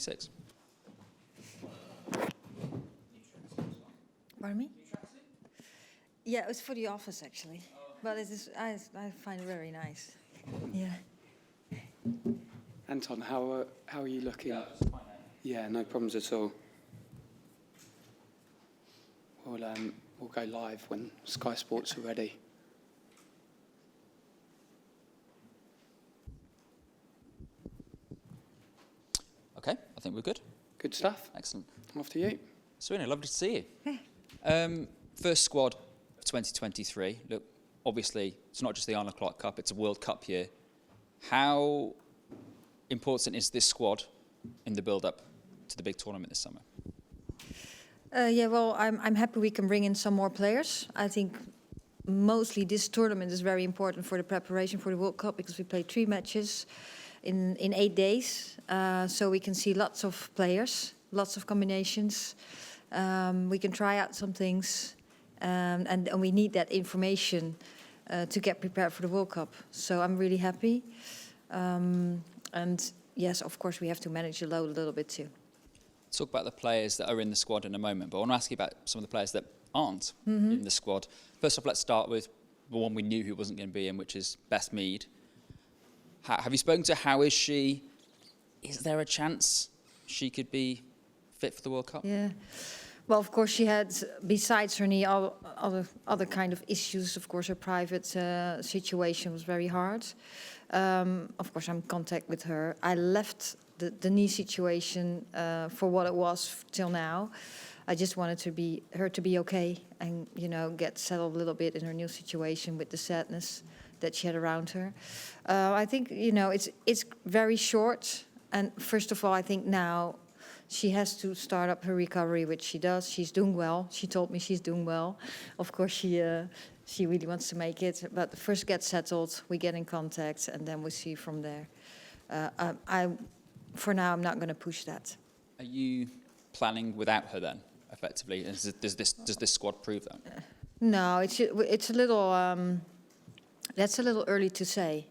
2026? Pardon me? Yeah, it's for the office actually, but it is. I find it very nice. Yeah. Anton, how are you looking? Yeah, no problems at all. We'll go live when Sky Sports are ready. Okay, I think we're good. Good stuff. Excellent. After you. Sarina, lovely to see you. First squad of 2023. Look, obviously, it's not just the Arnold Clark Cup, it's a World Cup year. How important is this squad in the build-up to the big tournament this summer? Yeah, well, I'm happy we can bring in some more players. I think mostly this tournament is very important for the preparation for the World Cup because we play 3 matches in 8 days. So we can see lots of players, lots of combinations. We can try out some things. And we need that information to get prepared for the World Cup. So I'm really happy. And yes, of course, we have to manage the load a little bit too. Talk about the players that are in the squad in a moment, but I want to ask you about some of the players that aren't in the squad. First off, let's start with the one we knew who wasn't going to be in, which is Beth Mead. Have you spoken to her? How is she? Is there a chance she could be fit for the World Cup? Yeah. Well, of course, she had, besides her knee, other kind of issues. Of course, her private situation was very hard. Of course, I'm in contact with her. I left the knee situation for what it was till now. I just wanted her to be okay and, you know, get settled a little bit in her new situation with the sadness that she had around her. I think, you know, it's very short. And first of all, I think now she has to start up her recovery, which she does. She's doing well. She told me she's doing well. Of course, she really wants to make it. But first get settled, we get in contact, and then we see from there. For now, I'm not going to push that. Are you planning without her then, effectively? Does this squad prove that? No, it's a little. That's a little early to say,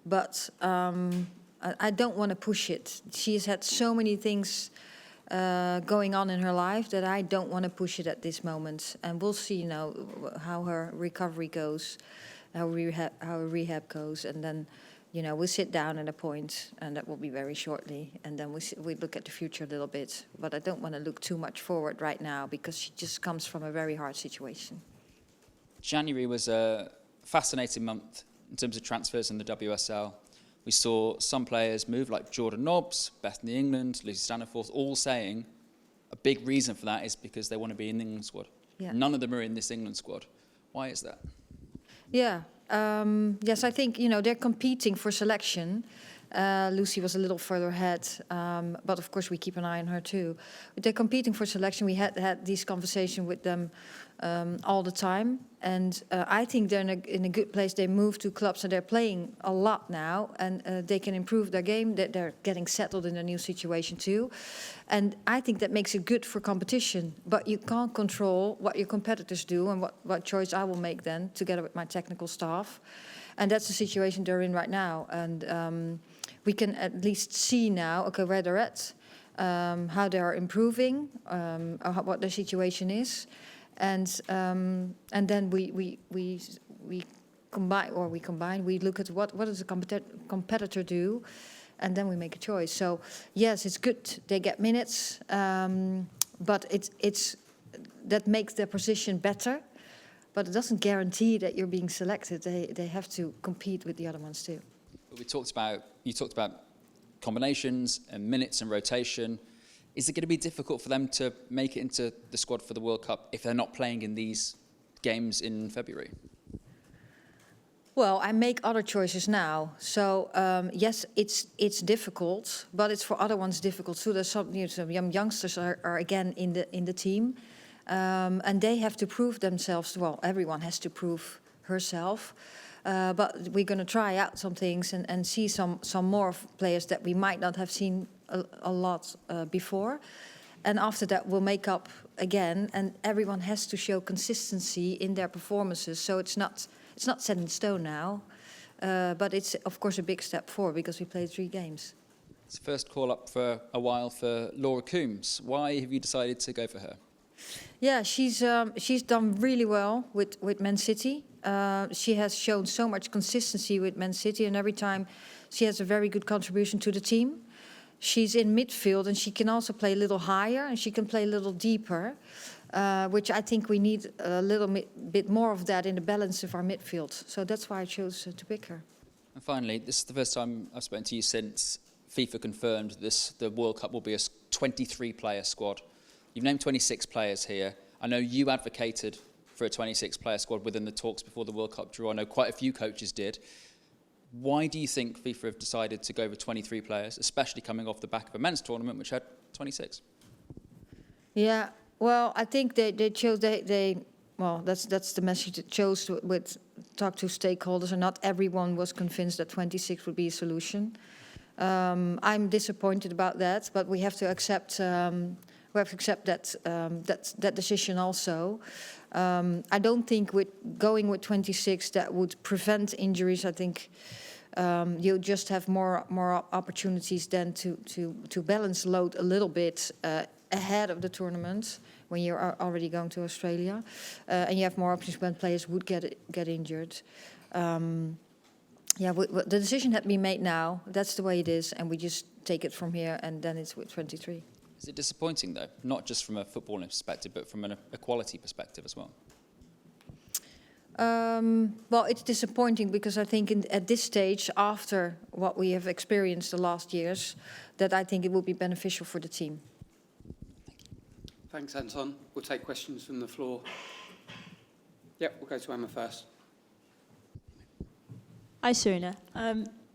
but I don't want to push it. She has had so many things going on in her life that I don't want to push it at this moment. And we'll see, you know, how her recovery goes, how her rehab goes, and then, you know, we'll sit down at a point, and that will be very shortly. And then we look at the future a little bit. But I don't want to look too much forward right now because she just comes from a very hard situation. January was a fascinating month in terms of transfers in the WSL. We saw some players move, like Jordan Nobbs, Bethany England, Lucy Staniforth, all saying a big reason for that is because they want to be in the England squad. Yeah. None of them are in this England squad. Why is that? Yeah. Yes, I think, you know, they're competing for selection. Lucy was a little further ahead, but of course we keep an eye on her too. But they're competing for selection. We had these conversations with them all the time, and I think they're in a good place. They move to clubs and they're playing a lot now, and they can improve their game. They're getting settled in a new situation too, and I think that makes it good for competition. But you can't control what your competitors do and what choice I will make then, together with my technical staff, and that's the situation they're in right now. And we can at least see now, okay, where they're at, how they are improving, what their situation is. And then we combine. We look at what does the competitor do, and then we make a choice. So yes, it's good they get minutes, but it's that makes their position better, but it doesn't guarantee that you're being selected. They have to compete with the other ones too. You talked about combinations and minutes and rotation. Is it going to be difficult for them to make it into the squad for the World Cup if they're not playing in these games in February? Well, I make other choices now. So, yes, it's difficult, but it's for other ones difficult too. There's some young youngsters are again in the team, and they have to prove themselves. Well, everyone has to prove herself. But we're going to try out some things and see some more players that we might not have seen a lot before. And after that, we'll make up again. And everyone has to show consistency in their performances. So it's not set in stone now. But it's, of course, a big step forward because we played 3 games. It's the first call up for a while for Laura Coombs. Why have you decided to go for her? Yeah, she's done really well with Man City. She has shown so much consistency with Man City, and every time she has a very good contribution to the team. She's in midfield, and she can also play a little higher, and she can play a little deeper, which I think we need a little bit more of that in the balance of our midfield. So that's why I chose to pick her. And finally, this is the first time I've spoken to you since FIFA confirmed the World Cup will be a 23-player squad. You've named 26 players here. I know you advocated for a 26-player squad within the talks before the World Cup draw. I know quite a few coaches did. Why do you think FIFA have decided to go with 23 players, especially coming off the back of a men's tournament which had 26? Yeah, well, I think they chose well, that's the message it chose with talk to stakeholders, and not everyone was convinced that 26 would be a solution. I'm disappointed about that, but we have to accept that decision also. I don't think with going with 26 that would prevent injuries. I think you'll just have more opportunities then to balance load a little bit ahead of the tournament when you're already going to Australia, and you have more options when players would get injured. Yeah, the decision had been made now. That's the way it is, and we just take it from here, and then it's with 23. Is it disappointing, though, not just from a footballing perspective, but from an equality perspective as well? Well, it's disappointing because I think at this stage, after what we have experienced the last years, that I think it will be beneficial for the team. Thanks, Anton. We'll take questions from the floor. Yep, we'll go to Emma first. Hi, Sarina.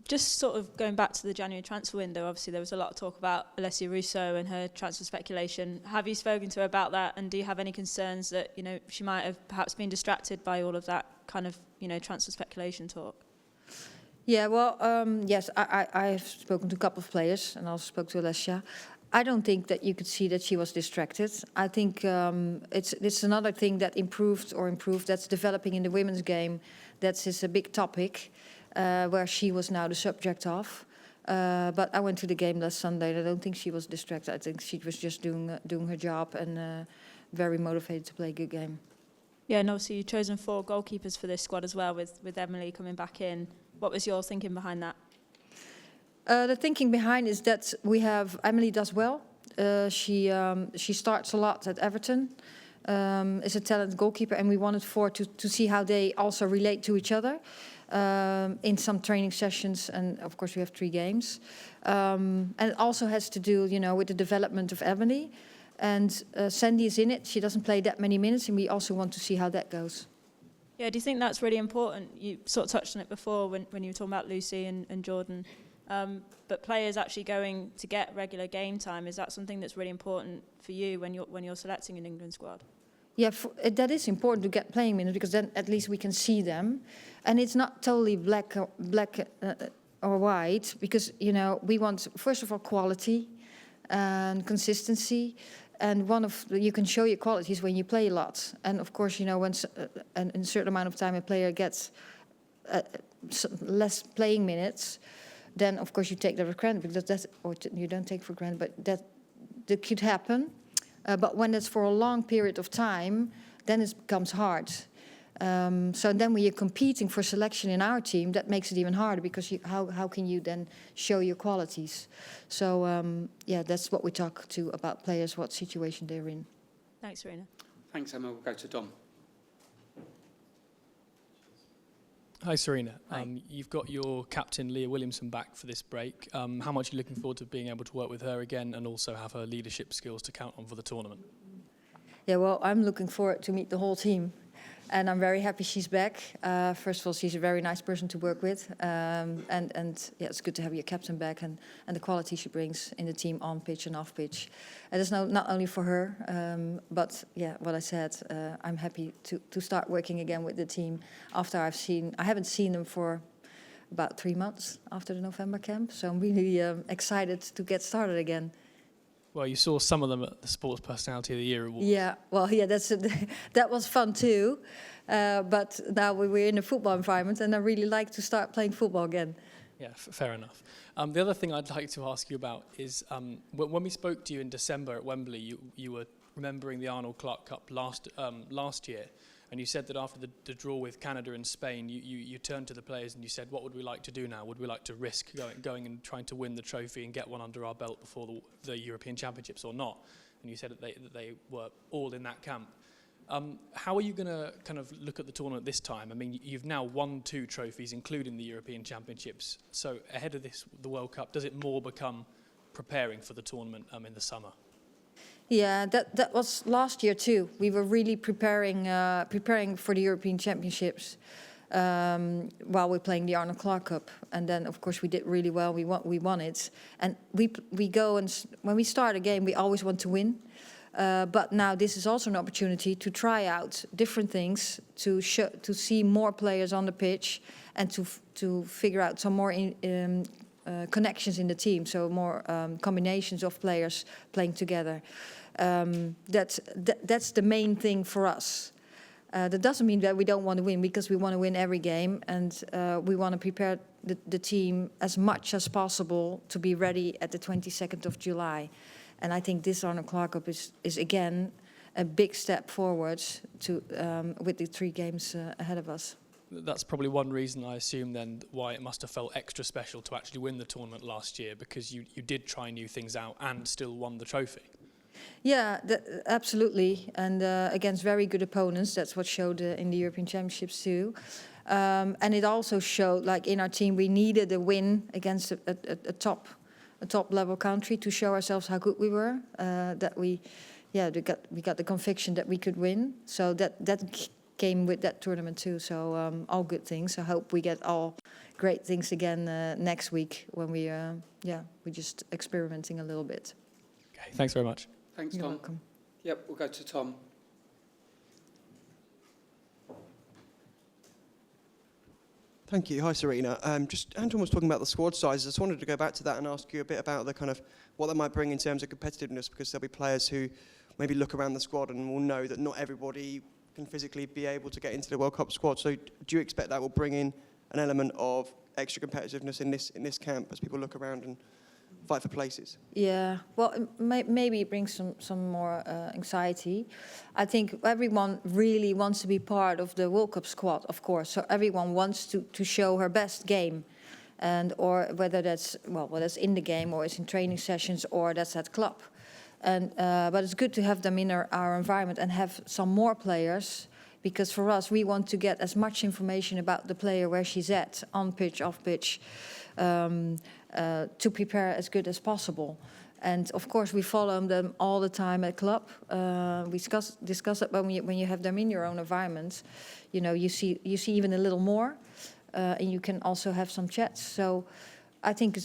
Just sort of going back to the January transfer window, obviously there was a lot of talk about Alessia Russo and her transfer speculation. Have you spoken to her about that, and do you have any concerns that, you know, she might have perhaps been distracted by all of that kind of, you know, transfer speculation talk? Yeah, well, yes, I have spoken to a couple of players, and also spoke to Alessia. I don't think that you could see that she was distracted. I think it's another thing that improved, that's developing in the women's game. That's a big topic. Where she was now the subject of. But I went to the game last Sunday, and I don't think she was distracted. I think she was just doing her job and very motivated to play a good game. Yeah, and obviously you've chosen 4 goalkeepers for this squad as well, with Emily coming back in. What was your thinking behind that? The thinking behind is that we have Emily does well. She starts a lot at Everton. Is a talented goalkeeper, and we wanted 4 to see how they also relate to each other. In some training sessions, and of course we have 3 games. And it also has to do, you know, with the development of Emily. And Sandy is in it. She doesn't play that many minutes, and we also want to see how that goes. Yeah, do you think that's really important? You sort of touched on it before when you were talking about Lucy and Jordan. But players actually going to get regular game time, is that something that's really important for you when you're selecting an England squad? Yeah, that is important to get playing minutes, because then at least we can see them, and it's not totally black or white, because, you know, we want, first of all, quality and consistency, and you can show your qualities when you play a lot. And of course, you know, when in a certain amount of time a player gets less playing minutes, then of course you take that for granted, because you don't take for granted, but that could happen. But when it's for a long period of time, then it becomes hard. So then when you're competing for selection in our team, that makes it even harder, because how can you then show your qualities? So yeah, that's what we talk to about players, what situation they're in. Thanks, Sarina. Thanks, Emma. We'll go to Dom. Hi, Sarina. Hi. You've got your captain, Leah Williamson, back for this break. How much are you looking forward to being able to work with her again, and also have her leadership skills to count on for the tournament? Yeah, well, I'm looking forward to meet the whole team. And I'm very happy she's back. First of all, she's a very nice person to work with. And yeah, it's good to have your captain back, and the quality she brings in the team on pitch and off pitch. And it's not only for her, but yeah, what I said, I'm happy to start working again with the team after I haven't seen them for about 3 months after the November camp. So I'm really excited to get started again. Well, you saw some of them at the Sports Personality of the Year Awards. Yeah, well, yeah, that was fun too. But now we're in a football environment, and I really like to start playing football again. Yeah, fair enough. The other thing I'd like to ask you about is when we spoke to you in December at Wembley, you were remembering the Arnold Clark Cup last year, and you said that after the draw with Canada and Spain, you turned to the players and you said, what would we like to do now? Would we like to risk going and trying to win the trophy and get one under our belt before the European Championships or not? And you said that they were all in that camp. How are you going to kind of look at the tournament this time? I mean, you've now won 2 trophies, including the European Championships. So ahead of the World Cup, does it more become preparing for the tournament in the summer? Yeah, that was last year too. We were really preparing for the European Championships while we're playing the Arnold Clark Cup, and then of course we did really well. We won it, and we go, and when we start a game, we always want to win. But now this is also an opportunity to try out different things, to see more players on the pitch, and to figure out some more connections in the team. So more combinations of players playing together. That's the main thing for us. That doesn't mean that we don't want to win, because we want to win every game, and we want to prepare the team as much as possible to be ready at the 22nd of July. And I think this Arnold Clark Cup is again a big step forward to with the 3 games ahead of us. That's probably one reason, I assume, then, why it must have felt extra special to actually win the tournament last year, because you did try new things out and still won the trophy. Yeah, absolutely, and against very good opponents. That's what showed in the European Championships too. And it also showed, like in our team, we needed a win against a top level country to show ourselves how good we were. That we got the conviction that we could win. So that came with that tournament too. So all good things. I hope we get all great things again next week when we're just experimenting a little bit. Okay, thanks very much. Thanks, You're Tom. welcome. Yep, we'll go to Tom. Thank you. Hi, Sarina. Just Anton was talking about the squad sizes. I just wanted to go back to that and ask you a bit about the kind of what that might bring in terms of competitiveness, because there'll be players who maybe look around the squad and will know that not everybody can physically be able to get into the World Cup squad. So do you expect that will bring in an element of extra competitiveness in this camp as people look around and fight for places? Yeah, well, maybe it brings some more anxiety. I think everyone really wants to be part of the World Cup squad, of course. So everyone wants to show her best game, and or whether that's in the game or it's in training sessions or that's at club. And but it's good to have them in our environment and have some more players, because for us we want to get as much information about the player, where she's at, on pitch, off pitch. To prepare as good as possible. And of course we follow them all the time at club. We discuss it when you have them in your own environment. You know, you see even a little more, and you can also have some chats. So I think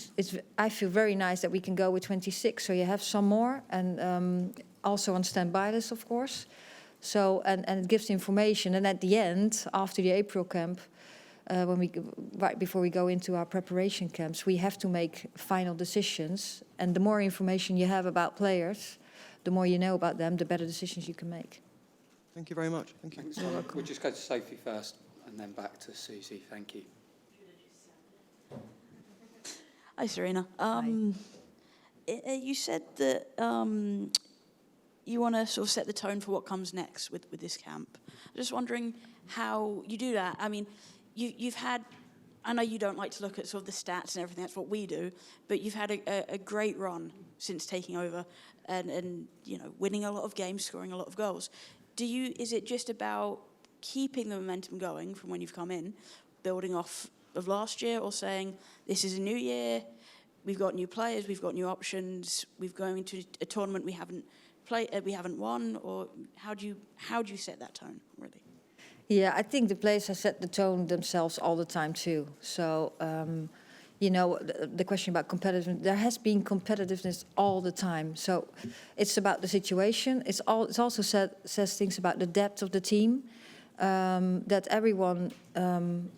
I feel very nice that we can go with 26. So you have some more, and also on standby list, of course. So and it gives information. And at the end, after the April camp, right before we go into our preparation camps, we have to make final decisions. And the more information you have about players, the more you know about them, the better decisions you can make. Thank you very much. Thank you. Thanks, Tom. We'll just go to Sophie first and then back to Susie. Thank you. Hi, Sarina. You said that you want to sort of set the tone for what comes next with this camp. I'm just wondering how you do that. I mean, you've had, I know you don't like to look at sort of the stats and everything, that's what we do, but you've had a great run since taking over and you know, winning a lot of games, scoring a lot of goals. Is it just about keeping the momentum going from when you've come in, building off of last year, or saying this is a new year, we've got new players, we've got new options, we've going into a tournament we haven't won, or how do you set that tone, really? Yeah, I think the players have set the tone themselves all the time too. So, you know, the question about competitiveness, there has been competitiveness all the time. So it's about the situation. It also says things about the depth of the team, that everyone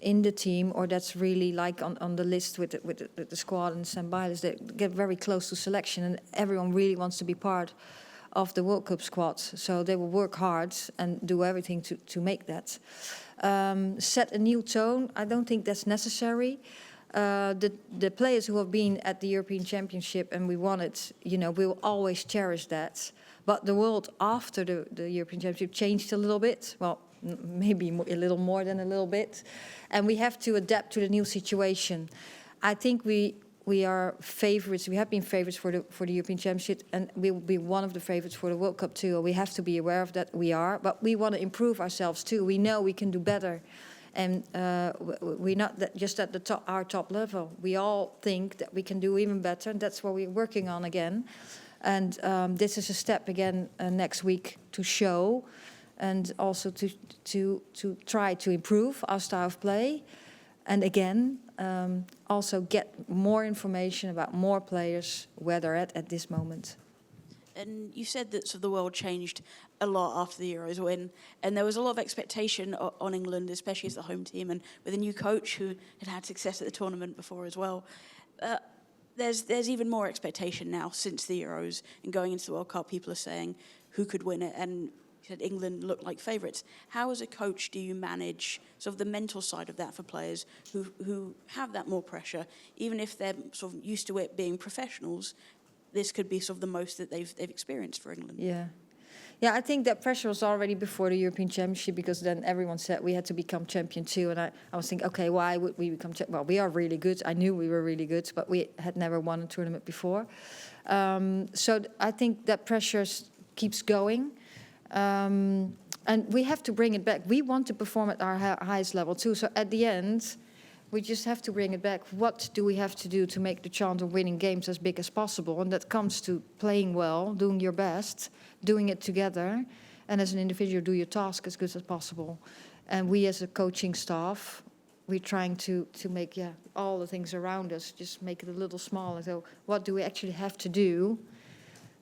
in the team, or that's really like on the list with the squad and standby list, they get very close to selection, and everyone really wants to be part of the World Cup squad. So they will work hard and do everything to make that. Set a new tone, I don't think that's necessary. the players who have been at the European Championship and we won it, we will always cherish that. But the world after the European Championship changed a little bit. Well, maybe a little more than a little bit. And we have to adapt to the new situation. I think we are favorites. We have been favorites for the European Championship, and we will be one of the favorites for the World Cup too. We have to be aware of that. We are, but we want to improve ourselves too. We know we can do better, and we're not just at the our top level. We all think that we can do even better, and that's what we're working on again. And this is a step again next week to show, and also to try to improve our style of play, and again. Also get more information about more players, where they're at this moment. And you said that sort of the world changed a lot after the Euros and there was a lot of expectation on England, especially as the home team, and with a new coach who had success at the tournament before as well. There's even more expectation now since the Euros, and going into the World Cup, people are saying who could win it, and said England looked like favourites. How, as a coach, do you manage sort of the mental side of that for players who have that more pressure, even if they're sort of used to it being professionals? This could be sort of the most that they've experienced for England. Yeah, I think that pressure was already before the European Championship, because then everyone said we had to become champion too, and I was thinking, okay, why would we become champion? Well, we are really good. I knew we were really good, but we had never won a tournament before. So I think that pressure keeps going. And we have to bring it back. We want to perform at our highest level too. So at the end, we just have to bring it back. What do we have to do to make the chance of winning games as big as possible? And that comes to playing well, doing your best, doing it together, and as an individual, do your task as good as possible. And we as a coaching staff, we're trying to make all the things around us, just make it a little smaller. So what do we actually have to do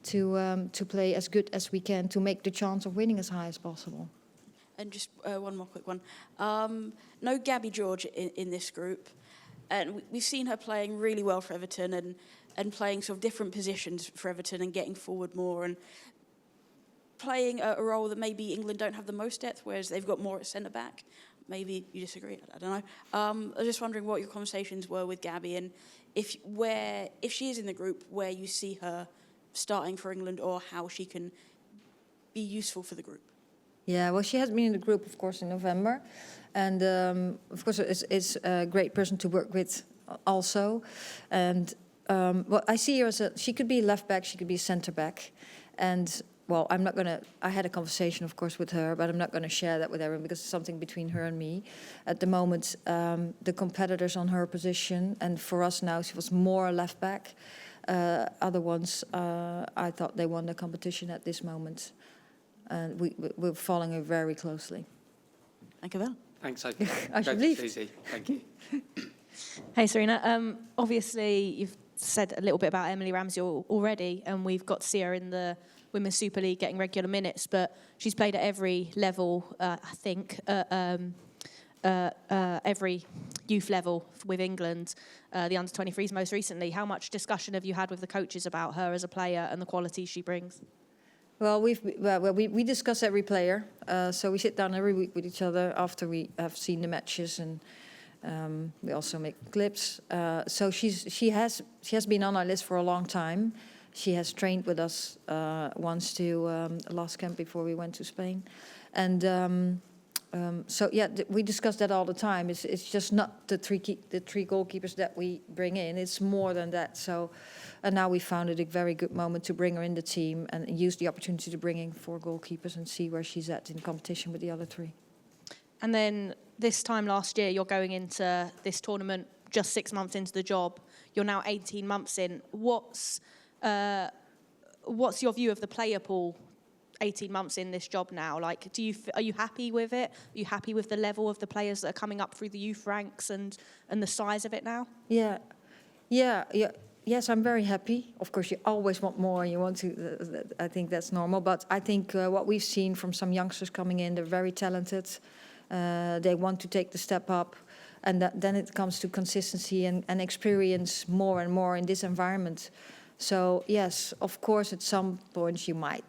to play as good as we can to make the chance of winning as high as possible? And just one more quick one. No Gabby George in this group. And we've seen her playing really well for Everton and playing sort of different positions for Everton and getting forward more and playing a role that maybe England don't have the most depth, whereas they've got more at centre-back. Maybe you disagree, I don't know. I was just wondering what your conversations were with Gabby, and if she is in the group, where you see her starting for England, or how she can be useful for the group. Yeah, well, she has been in the group, of course, in November. And, of course, it's a great person to work with also. And, well, I see her as she could be left back, she could be centre back. And, well, I had a conversation, of course, with her, but I'm not going to share that with everyone because it's something between her and me. At the moment, the competitors on her position, and for us now, she was more left back. Other ones, I thought they won the competition at this moment. And we're following her very closely. Thank you well. Thanks, Sophie. I should leave. Easy. Thank you. Hey, Sarina. Obviously, you've said a little bit about Emily Ramsey already, and we've got to see her in the Women's Super League getting regular minutes, but she's played at every level, I think, every youth level with England, the under-23s most recently. How much discussion have you had with the coaches about her as a player and the qualities she brings? Well, we discuss every player. So we sit down every week with each other after we have seen the matches, and we also make clips. So she has been on our list for a long time. She has trained with us once to last camp before we went to Spain, and so yeah, we discuss that all the time. It's just not the three goalkeepers that we bring in. It's more than that. So. And now we found it a very good moment to bring her in the team and use the opportunity to bring in 4 goalkeepers and see where she's at in competition with the other 3. And then this time last year, you're going into this tournament just 6 months into the job. You're now 18 months in. What's your view of the player pool 18 months in this job now? Like, are you happy with it? Are you happy with the level of the players that are coming up through the youth ranks and the size of it now? Yeah. Yes, I'm very happy. Of course, you always want more. You want to. I think that's normal. But I think what we've seen from some youngsters coming in, they're very talented. They want to take the step up, and then it comes to consistency and experience more and more in this environment. So yes, of course, at some point you might,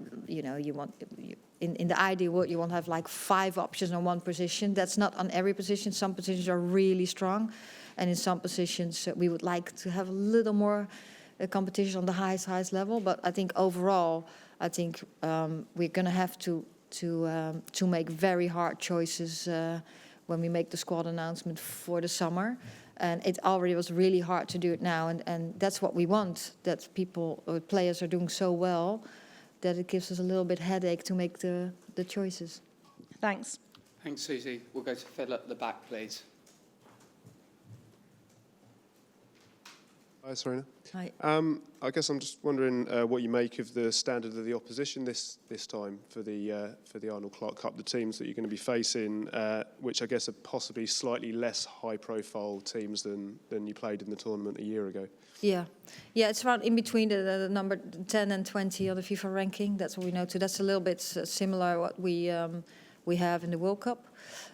in the ideal world, you want to have like 5 options on one position. That's not on every position. Some positions are really strong, and in some positions we would like to have a little more competition on the highest level. But I think overall, I think we're going to have to make very hard choices when we make the squad announcement for the summer. And it already was really hard to do it now, and that's what we want. That people or players are doing so well that it gives us a little bit headache to make the choices. Thanks. Thanks, Susie. We'll go to Phil at the back, please. Hi, Sarina. Hi. I guess I'm just wondering what you make of the standard of the opposition this time for the Arnold Clark Cup, the teams that you're going to be facing, which I guess are possibly slightly less high-profile teams than you played in the tournament a year ago. Yeah, it's around in between the number 10 and 20 on the FIFA ranking. That's what we know too. That's a little bit similar what we have in the World Cup.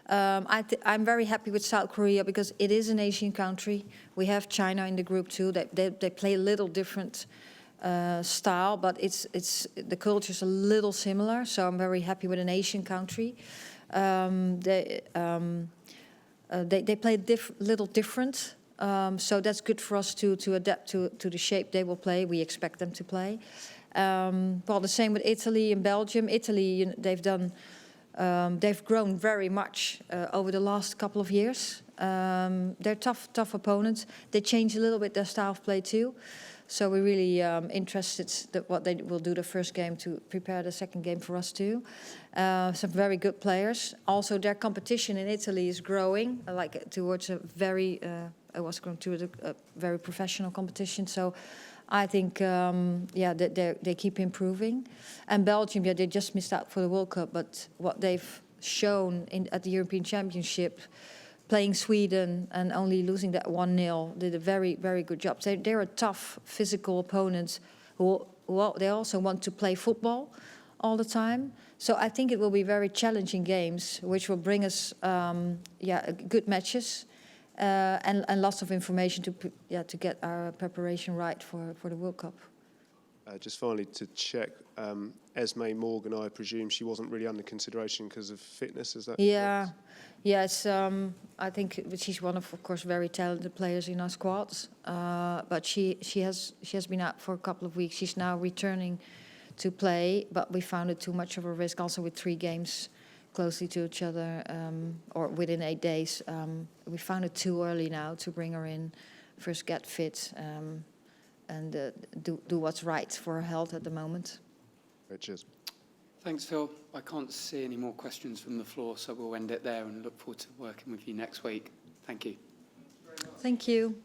I'm very happy with South Korea because it is an Asian country. We have China in the group too. They play a little different style, but it's the culture's a little similar. So I'm very happy with an Asian country. They play little different. So that's good for us to adapt to the shape they will play. We expect them to play. Well, the same with Italy and Belgium. Italy, they've grown very much over the last couple of years. They're tough opponents. They change a little bit their style of play too. So we're really interested that what they will do the first game to prepare the second game for us too. Some very good players. Also, their competition in Italy is growing, towards a very professional competition. So I think, they keep improving. And Belgium, they just missed out for the World Cup, but what they've shown at the European Championship, playing Sweden and only losing that 1-0, did a very, very good job. They're a tough, physical opponent who they also want to play football all the time. So I think it will be very challenging games, which will bring us, good matches. And lots of information to get our preparation right for the World Cup. Just finally to check, Esme Morgan, I presume she wasn't really under consideration because of fitness, is that correct? Yes. I think she's one of course, very talented players in our squads. But she has been out for a couple of weeks. She's now returning to play, but we found it too much of a risk. Also with 3 games closely to each other, or within 8 days, we found it too early now to bring her in. First get fit and do what's right for her health at the moment. Right, cheers. Thanks, Phil. I can't see any more questions from the floor, so we'll end it there and look forward to working with you next week. Thank you. Thank you.